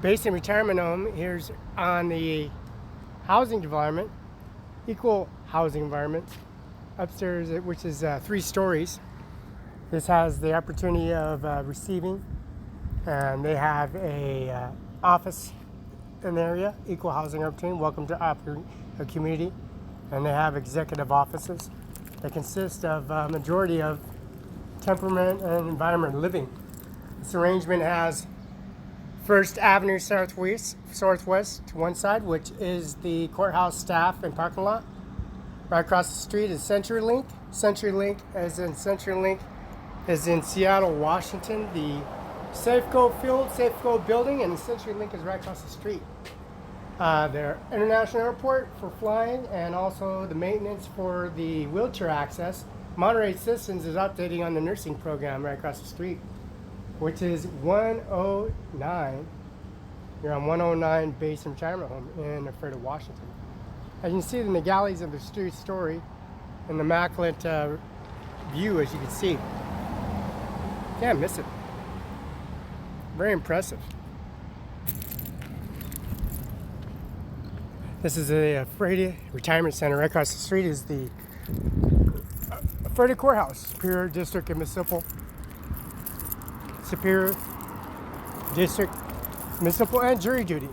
Based in retirement home. Here's on the housing environment, equal housing environment. Upstairs, which is 3 stories. This has the opportunity of receiving, and they have a office in the area, equal housing opportunity, welcome to a community, and they have executive offices that consist of a majority of temperament and environment living. This arrangement has First Avenue Southwest to one side, which is the courthouse staff and parking lot. Right across the street is CenturyLink. CenturyLink is in Seattle, Washington. The Safeco building, and the CenturyLink is right across the street. Their international airport for flying, and also the maintenance for the wheelchair access. Monterey Systems is updating on the nursing program right across the street, which is 109. You're on 109 Base and Retirement Home in Ephrata, Washington. As you can see in the galleys of the street story, and the immaculate view, as you can see. Can't miss it. Very impressive. This is a Ephrata Retirement Center. Right across the street is the Ephrata Courthouse, Superior District and Municipal. Superior District, Municipal, and jury duty.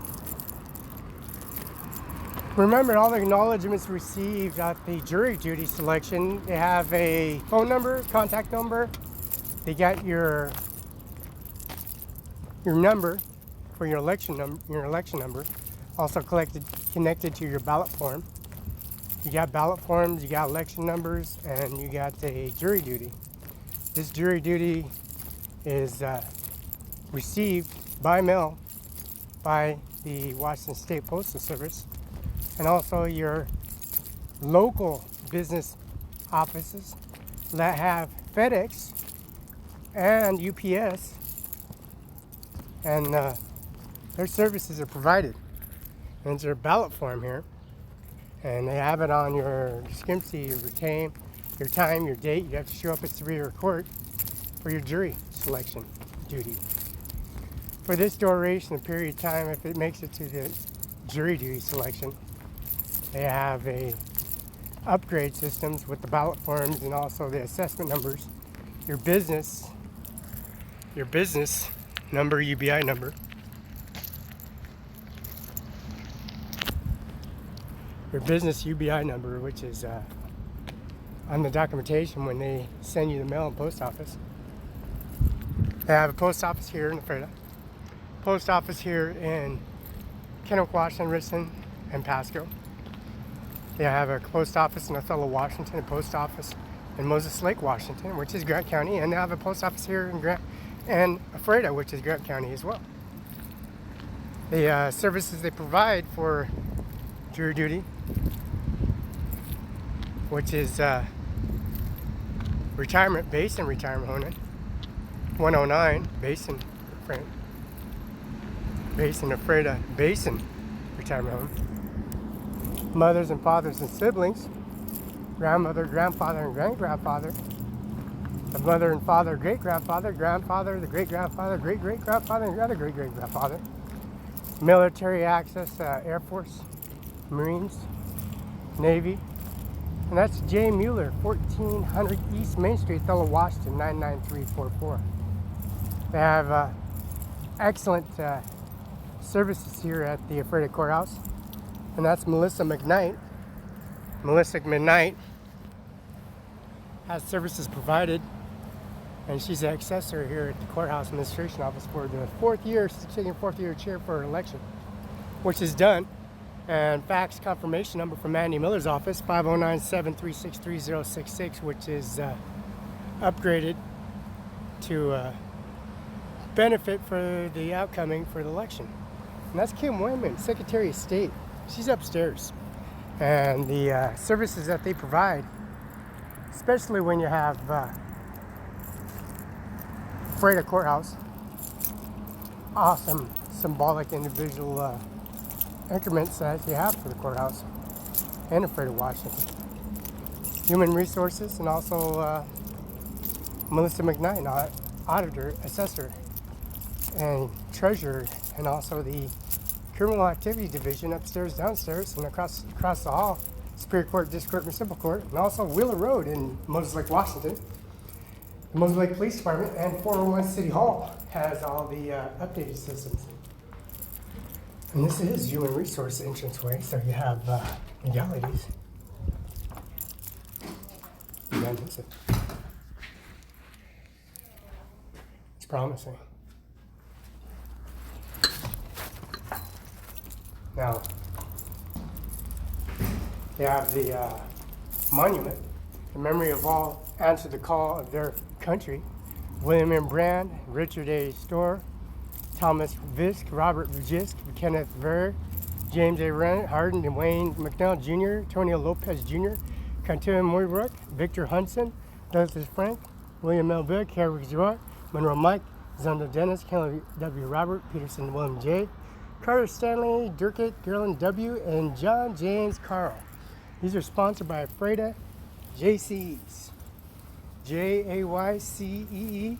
Remember, all the acknowledgments received at the jury duty selection, they have a phone number, contact number. They got your number for your election number, also connected to your ballot form. You got ballot forms, you got election numbers, and you got a jury duty. This jury duty is received by mail by the Washington State Postal Service, and also your local business offices that have FedEx and UPS, and their services are provided. And it's a ballot form here, and they have it on your Skimpsy, your retain, your time, your date. You have to show up at Superior Court for your jury selection duty. For this duration, a period of time, if it makes it to the jury duty selection, they have a upgrade systems with the ballot forms and also the assessment numbers, your business number, UBI number, your business UBI number, which is on the documentation when they send you the mail and post office. They have a post office here in Ephrata, post office here in Kennewick, Washington, Richland, and Pasco. They have a post office in Othello, Washington, a post office in Moses Lake, Washington, which is Grant County, and they have a post office here in Ephrata, which is Grant County as well. The services they provide for jury duty, which is retirement base and retirement home, 109 Basin, Ephrata Basin retirement home. Mothers and fathers and siblings, grandmother, grandfather, and great-grandfather, the mother and father, great-grandfather, grandfather, the great-grandfather, great-great-grandfather, and the other great-great-grandfather. Military access, Air Force, Marines, Navy. And that's J. Mueller, 1400 East Main Street, Othello, Washington, 99344. They have excellent services here at the Ephrata Courthouse. And that's Melissa McKnight. Melissa McKnight has services provided, and she's an accessor here at the Courthouse Administration Office for the 4th year. She's taking a 4th year chair for her election, which is done. And fax confirmation number from Andy Miller's office, 509-736-3066, which is upgraded to benefit for the outcoming for the election. And that's Kim Wyman, Secretary of State. She's upstairs. And the services that they provide, especially when you have Ephrata Courthouse, awesome symbolic individual increments that you have for the courthouse and Ephrata, Washington. Human Resources, and also Melissa McKnight, auditor, assessor and Treasurer, and also the Criminal Activity Division upstairs, downstairs, and across the hall, Superior Court, District Court, Municipal Court, and also Wheeler Road in Moses Lake, Washington. The Moses Lake Police Department and 401 City Hall has all the updated systems. And this is human resource entranceway, so you have legalities. You don't miss it. It's promising. Now, you have the monument in memory of all answered the call of their country. William M. Brand, Richard A. Storr, Thomas Visk, Robert Visk, Kenneth Ver, James A. Rennett, Hardin and Wayne McNeil Jr., Tonio Lopez Jr., Cantua Moybrook, Victor Hudson, Douglas Frank, William L. Bick, Harry Zwart, Monroe Mike, Zondo Dennis, Kelly W. Robert, Peterson William J., Carter Stanley, Durkett, Gerlin W., and John James Carl. These are sponsored by Freda JCEs. JAYCEES.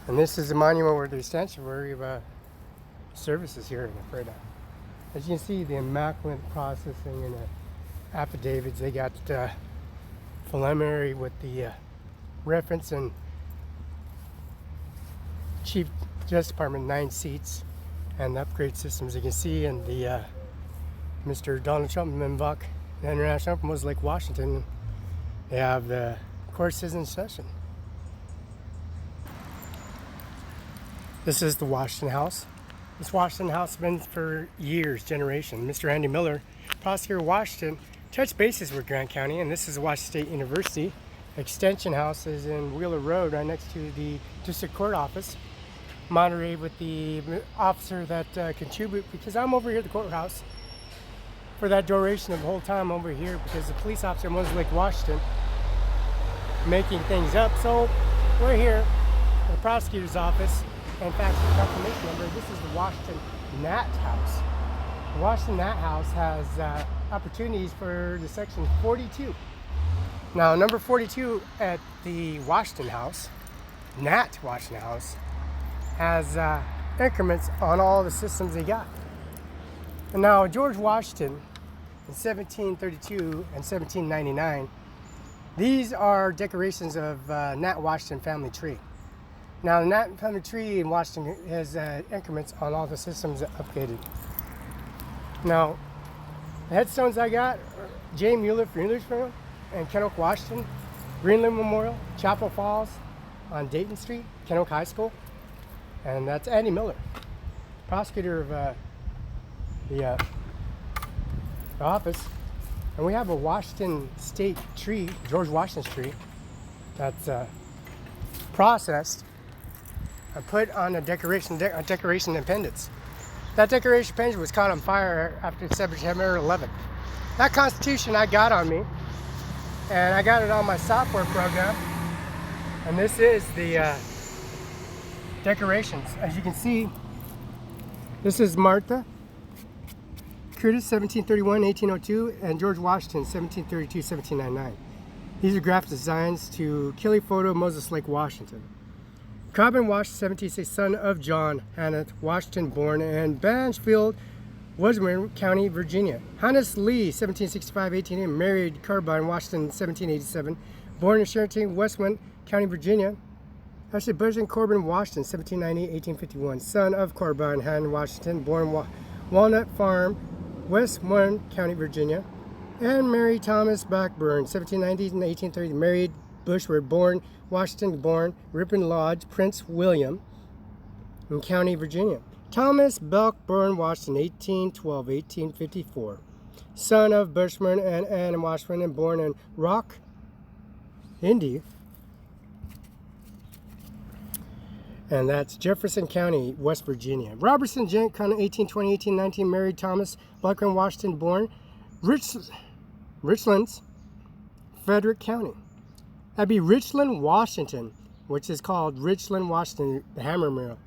And this is a monument where there's sanctuary services here in Freda. As you can see, the immaculate processing and the affidavits, they got preliminary with the reference and Chief Justice Department 9 seats and the upgrade systems. You can see in the Mr. Donald Trump Minbuck International from Moses Lake, Washington. They have the course is in session. This is the Washington House. This Washington House has been for years, generations. Mr. Andy Miller, prosecutor of Washington, touched bases with Grant County, and this is Washington State University. Extension House is in Wheeler Road, right next to the District Court office. Monterey with the officer that contribute, because I'm over here at the courthouse for that duration of the whole time over here, because the police officer in Moses Lake, Washington, making things up. So we're here at the prosecutor's office. In fact, the confirmation number, this is the Washington Nat House. The Washington Nat House has opportunities for the section 42. Now, number 42 at the Washington House, Nat Washington House, has increments on all the systems they got. And now, George Washington in 1732 and 1799, these are decorations of Nat Washington family tree. Now, the Nat family tree in Washington has increments on all the systems updated. Now, the headstones I got are J. Mueller for Muellersville and Kennewick, Washington, Greenland Memorial, Chapel Falls on Dayton Street, Kennewick High School, and that's Andy Miller, prosecutor of the office. And we have a Washington State tree, George Washington's tree, that's processed and put on a decoration appendix. That decoration appendix was caught on fire after September 11th. That Constitution I got on me, and I got it on my software program. And this is the decorations. As you can see, this is Martha Curtis, 1731-1802, and George Washington, 1732-1799. These are graphic designs to Killy Photo, Moses Lake, Washington. Cobbin Washington, 1760, son of John Hannah Washington, born in Banfield, Washington County, Virginia. Hannes Lee, 1765-1880, married Carbine Washington, 1787, born in Sherrington, Westmont County, Virginia. Ashley Bushman Corbin Washington, 1790-1851, son of Carbine Hannah Washington, born Walnut Farm, Westmont County, Virginia. And Mary Thomas Blackburn, 1790-1830, married Bushward, born Washington, born Ripon Lodge, Prince William, in County, Virginia. Thomas Blackburn Washington, 1812-1854, son of Bushman and Anne Washington, born in Rock, Indy. And that's Jefferson County, West Virginia. Robertson Gent, 1820-1819, married Thomas Blackburn Washington, born Richlands, Frederick County. That'd be Richland, Washington, which is called Richland, Washington, the hammer mill,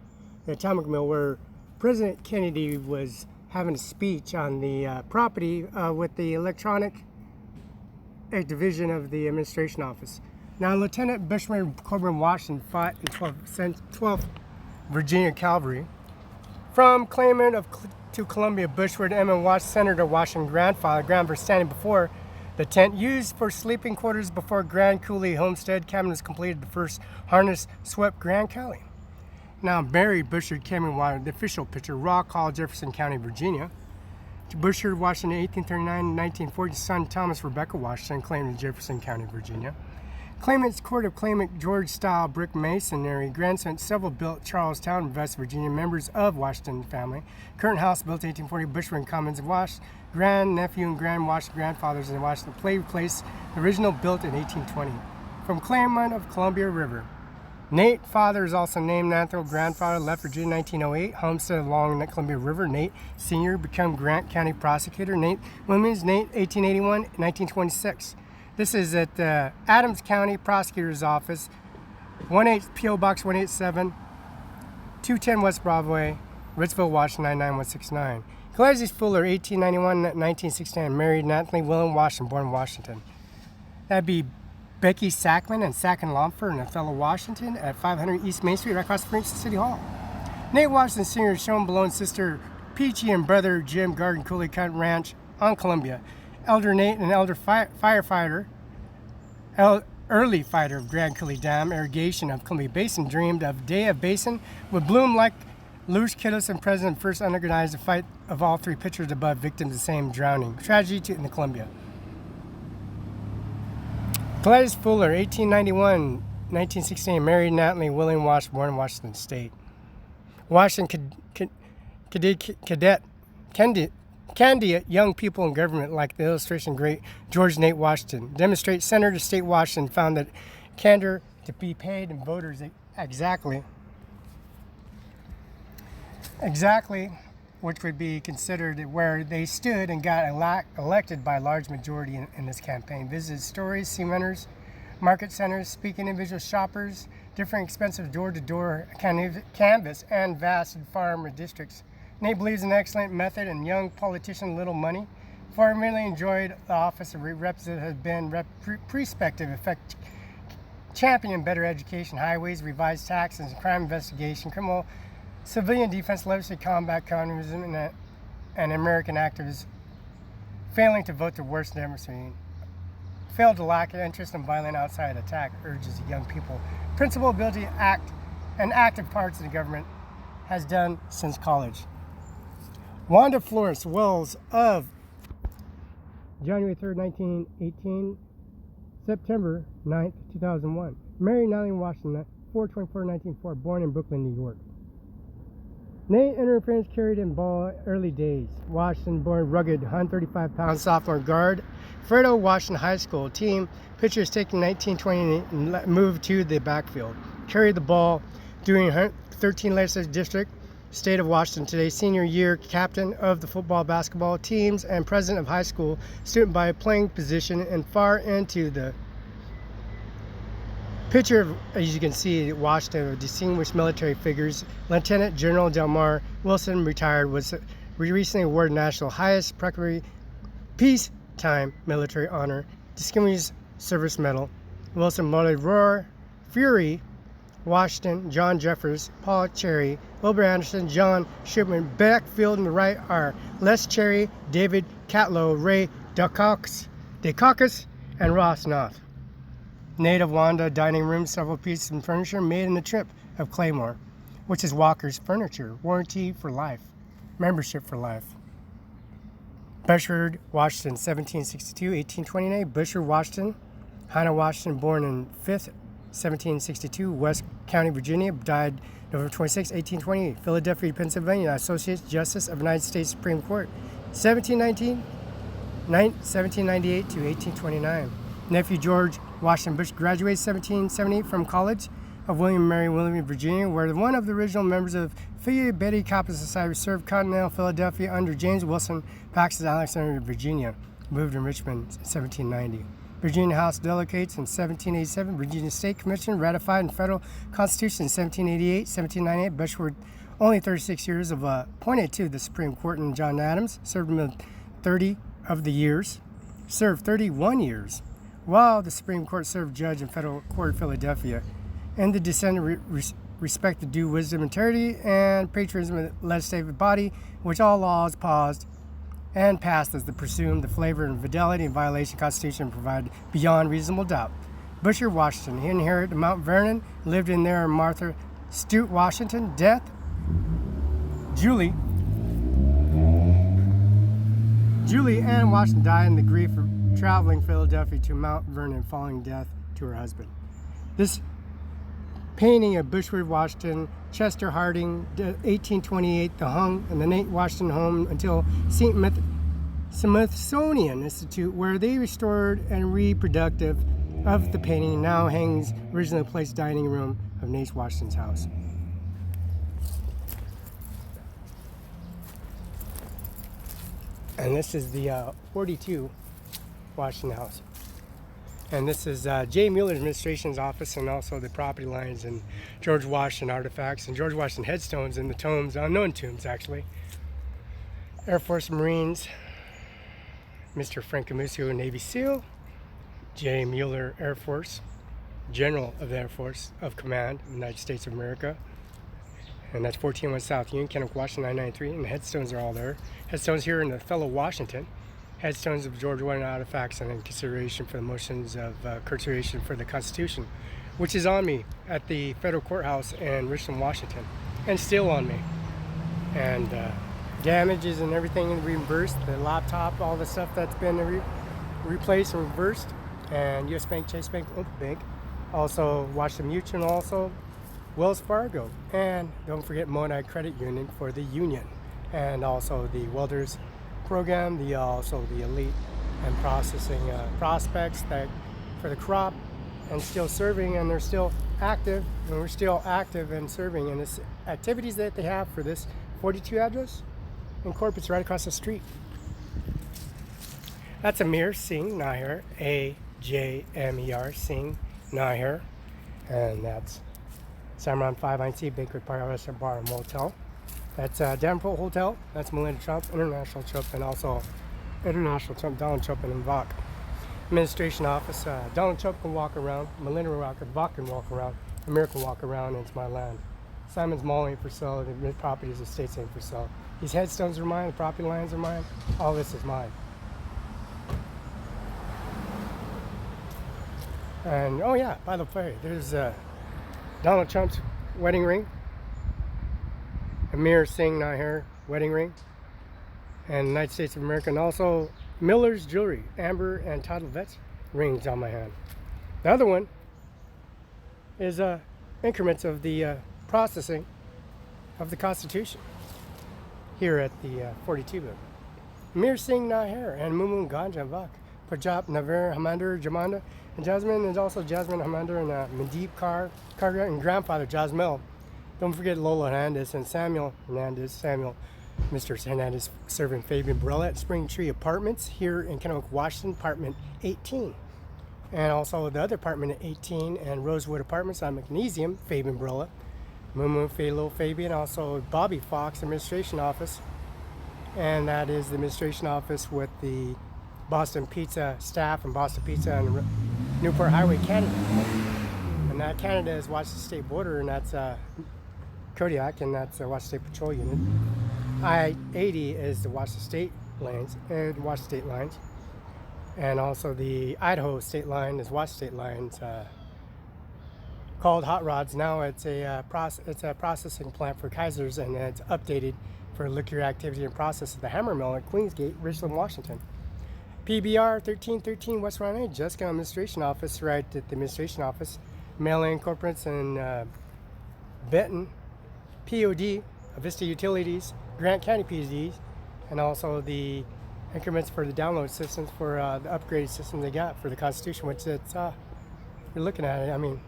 the atomic mill, where President Kennedy was having a speech on the property with the electronic division of the administration office. Now, Lieutenant Bushman Corbin Washington fought in 12th Virginia Cavalry. From claimant to Columbia, Bushward Emmett Watts, Senator Washington grandfather, grandfather standing before the tent used for sleeping quarters before Grand Coulee Homestead cabin was completed. The first harness swept Grand Coulee. Now buried Bushward Kennewick, the official picture, Rock Hall, Jefferson County, Virginia. Bushward, Washington, 1839 and 1940. Son Thomas Rebecca Washington, claimed in Jefferson County, Virginia. Claimant's court of claimant George-style brick masonry. Grandson several built Charlestown, West Virginia. Members of Washington family. Current house built 1840. Bushward Commons of Wash. Grand nephew and grand Washington grandfathers in Washington. Play place original built in 1820. From claimant of Columbia River. Nate, father, is also named Nathaniel. Grandfather left Virginia 1908. Homestead along the Columbia River. Nate, senior, become Grant County prosecutor. Nate Women's, Nate, 1881, 1926. This is at Adams County Prosecutor's Office, 18 P.O. Box 187, 210 West Broadway, Ritzville, Washington, 99169. Gladys Fuller, 1891 1969, married Natalie William Washington, born in Washington. That'd be Becky Sackman and Sack and Lomford in Othello, Washington, at 500 East Main Street, right across from City Hall. Nate Washington Sr. is shown below, and sister Peachy and brother Jim Garden Coulee Cut Ranch on Columbia. Elder Nate, an elder firefighter, early fighter of Grand Coulee Dam irrigation of Columbia Basin, dreamed of day of basin would bloom like Louis Kittos, and President first organized a fight of all three pitchers above, victims the same drowning. Tragedy in the Columbia. Gladys Fuller, 1891, 1916, married Natalie William Wash, born in Washington State. Washington Candidate young people in government, like the illustration great George Nate Washington, demonstrate Senator to State Washington found that candor to be paid in voters exactly, which would be considered where they stood and got elected by a large majority in this campaign. Visited stores, cementers, market centers, speaking individual shoppers, different expensive door-to-door canvas, and vast farm districts. Nate believes in excellent method and young politician little money. Formerly enjoyed the office of representative, has been prospective effect champion better education, highways, revised taxes, crime investigation, criminal, civilian defense, legislative combat communism, and American activists failing to vote the worst democracy. Failed to lack an interest in violent outside attack, urges young people. Principal ability to act and active parts of the government has done since college. Wanda Florence Wells of January 3rd, 1918, September 9th, 2001. Married Natalie Washington, 4/24/1904, born in Brooklyn, New York. Nate interference carried in ball early days. Washington, born rugged, 135-pound sophomore guard. Fredo Washington High School team. Pitchers taken 1920 and moved to the backfield. Carried the ball doing 13 legislative district. State of Washington today, senior year captain of the football, basketball teams, and president of high school student by playing position and far into the picture. As you can see, Washington of distinguished military figures. Lieutenant General Delmar Wilson, retired, was recently awarded national highest peacetime military honor, Distinguished Service Medal. Wilson modeled Roar, Fury, Washington, John Jeffers, Paul Cherry, Wilbur Anderson, John Shipman. Backfield and the right are Les Cherry, David Catlow, Ray Dukakis, and Ross Knopf. Native Wanda dining room, several pieces of furniture made in the trip of Claymore, which is Walker's Furniture. Warranty for life. Membership for life. Bushward, Washington, 1762, 1829. Bushward, Washington. Hannah Washington, born in 5th, 1762, West County, Virginia, died November 26, 1828. Philadelphia, Pennsylvania, Associate Justice of the United States Supreme Court, 1798 to 1829. Nephew George Washington Bush graduated 1778 from College of William and Mary William, Virginia, where one of the original members of Phi Beta Kappa Society served Continental Philadelphia under James Wilson, Paxton, Alexander, Virginia. Moved in Richmond in 1790. Virginia House Delegates in 1787, Virginia State Commission ratified in federal Constitution in 1788, 1798. Bushward, only 36 years of appointed to the Supreme Court, and John Adams served 31 years, while the Supreme Court served judge in federal court of Philadelphia. And the descendant respect the due wisdom, integrity, and patriotism of the legislative body, which all laws paused and passed as the presumed the flavor and fidelity and violation of the Constitution provided beyond reasonable doubt. Busher, Washington. He inherited Mount Vernon, lived in there. Martha Stewart, Washington. Death, Julie Ann Washington died in the grief of traveling Philadelphia to Mount Vernon following death to her husband. This painting of Bushwood, Washington, Chester Harding, 1828, the hung in the Nate Washington home until Smithsonian Institute, where they restored and reproductive of the painting, now hangs originally placed dining room of Nate Washington's house. And this is the 42 Washington House. And this is J. Mueller Administration's office, and also the property lines and George Washington artifacts and George Washington headstones and the tombs, unknown tombs actually. Air Force Marines, Mr. Frank Amusio, Navy SEAL, J. Mueller Air Force, General of the Air Force of Command of the United States of America. And that's 1401 South Union, Kennewick, Washington, 993, and the headstones are all there. Headstones here in Othello, Washington. Headstones of George Washington artifacts and in consideration for the motions of consideration for the Constitution, which is on me at the federal courthouse in Richland, Washington, and still on me. And damages and everything reimbursed, the laptop, all the stuff that's been replaced and reversed, and U.S. Bank, Chase Bank, Olympic Bank, also Washington Mutual, and also Wells Fargo, and don't forget Modi Credit Union for the union, and also the welders program, also the elite and processing prospects that for the crop, and still serving, and they're still active, and we're still active and serving in this activities that they have for this 42 address and corporates right across the street. That's Ajmer Singh Nijjar, Ajmer Singh Nijjar, and that's Cimaron 5IC Banquet Parlor, Restaurant, Bar, and Motel. That's Danforth Hotel. That's Melinda Trump, International Trump, and also International Trump, Donald Trump, and Vok. Administration Office. Donald Trump can walk around. Melinda Vok can walk around. Amir can walk around. And it's my land. Simon's Mall ain't for sale. The properties, estates ain't for sale. These headstones are mine. The property lines are mine. All this is mine. And oh yeah, by the way, there's Donald Trump's wedding ring, Ajmer Singh Nijjar wedding ring, and United States of America, and also Miller's jewelry, amber and title vets rings on my hand. The other one is increments of the processing of the Constitution here at the 42 building. Ajmer Singh Nijjar and Mumun Ganja Vak, Pajab Naver Hamander Jamanda, and Jasmine is also Jasmine Hamander and Mandeep Kaur and grandfather Jasmel. Don't forget Lola Hernandez and Samuel Hernandez. Mr. Hernandez serving Fabian Barela at Spring Tree Apartments here in Kennewick, Washington, apartment 18. And also the other apartment at 18 and Rosewood Apartments on Magnesium, Fabian Barela. Mumu Phalo Fabian, also Bobby Fox Administration Office. And that is the administration office with the Boston Pizza staff and Boston Pizza and Newport Highway, Canada. And that Canada is Washington State border, and that's Kodiak, and that's the Washington State Patrol Unit. I-80 is the Washington State lines, Washington State lines. And also the Idaho State line is Washington State lines, called Hot Rods. Now it's a processing plant for Kaiser's, and it's updated for liquor activity and process at the Hammer Mill at Queensgate, Richland, Washington. PBR 1313 West Ryan, Jessica Administration Office, right at the Administration Office. Mail-in corporates and Benton, POD, Vista Utilities, Grant County PDs, and also the increments for the download systems for the upgraded system they got for the Constitution, which it's, you're looking at it, I mean,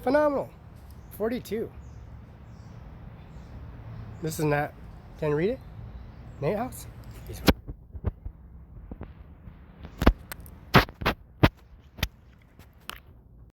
phenomenal. 42. This is Nat. Can you read it? Nate House?